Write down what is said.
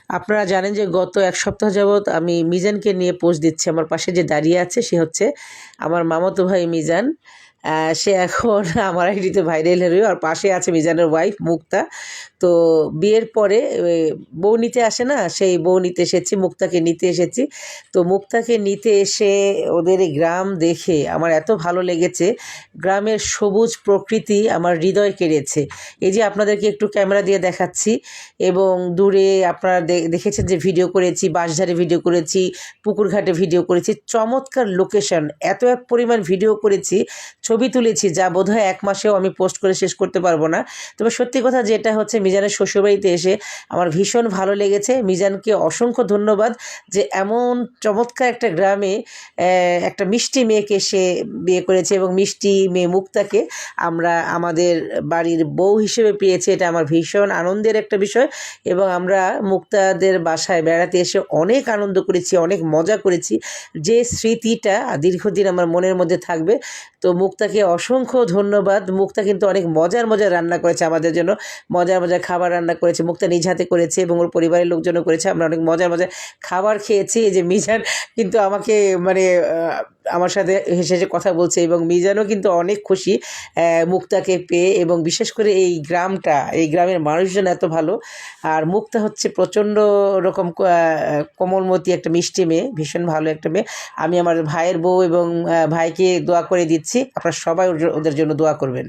আপনারা জানেন যে গত এক সপ্তাহ যাবৎ আমি মিজানকে নিয়ে পোস্ট দিচ্ছি। আমার পাশে যে দাঁড়িয়ে আছে সে হচ্ছে আমার মামাতো ভাই মিজান। সে এখন আমার আইডিতে ভাইরাল হয়ে, আর পাশে আছে মিজানের ওয়াইফ মুক্তা। তো বিয়ের পরে বউ নিতে আসে না, সেই বউ নিতে এসেছি, মুক্তাকে নিতে এসেছি। তো মুক্তাকে নিতে এসে ওদের এই গ্রাম দেখে আমার এত ভালো লেগেছে। গ্রামের সবুজ প্রকৃতি আমার হৃদয় কেড়েছে। এই যে আপনাদেরকে একটু ক্যামেরা দিয়ে দেখাচ্ছি, এবং দূরে আপনারা দেখেছেন যে ভিডিও করেছি, বাঁশঝাড়ে ভিডিও করেছি, পুকুরঘাটে ভিডিও করেছি, চমৎকার লোকেশন, এত এক পরিমাণ ভিডিও করেছি, ছবি তুলেছি, যা বোধহয় এক মাসেও আমি পোস্ট করে শেষ করতে পারবো না। তবে সত্যি কথা যেটা হচ্ছে, মিজানের শ্বশুরবাড়িতে এসে আমার ভীষণ ভালো লেগেছে। মিজানকে অসংখ্য ধন্যবাদ যে এমন চমৎকার একটা গ্রামে একটা মিষ্টি মেয়েকে সে বিয়ে করেছে, এবং মিষ্টি মেয়ে মুক্তাকে আমরা আমাদের বাড়ির বউ হিসেবে পেয়েছি। এটা আমার ভীষণ আনন্দের একটা বিষয়, এবং আমরা মুক্তাদের বাসায় বেড়াতে এসে অনেক আনন্দ করেছি, অনেক মজা করেছি, যে স্মৃতিটা দীর্ঘদিন আমার মনের মধ্যে থাকবে। তো মুক্তাকে অসংখ্য ধন্যবাদ। মুক্তা কিন্তু অনেক মজার মজার রান্না করেছে আমাদের জন্য, মজার মজার খাবার রান্না করেছে, মুক্তা নিজ হাতে করেছে এবং ওর পরিবারের লোকজনও করেছে। আমরা অনেক মজার মজার খাবার খেয়েছি। এই যে মিজান কিন্তু আমাকে মানে আমার সাথে হেসে হেসে কথা বলছে, এবং মিজানও কিন্তু অনেক খুশি মুক্তাকে পেয়ে, এবং বিশেষ করে এই গ্রামটা, এই গ্রামের মানুষজন এত ভালো। আর মুক্তা হচ্ছে প্রচণ্ড রকম কোমলমতি একটা মিষ্টি মেয়ে, ভীষণ ভালো একটা মেয়ে। আমি আমার ভাইয়ের বউ এবং ভাইকে দোয়া করে দিচ্ছি, আপনারা সবাই ওদের জন্য দোয়া করবেন।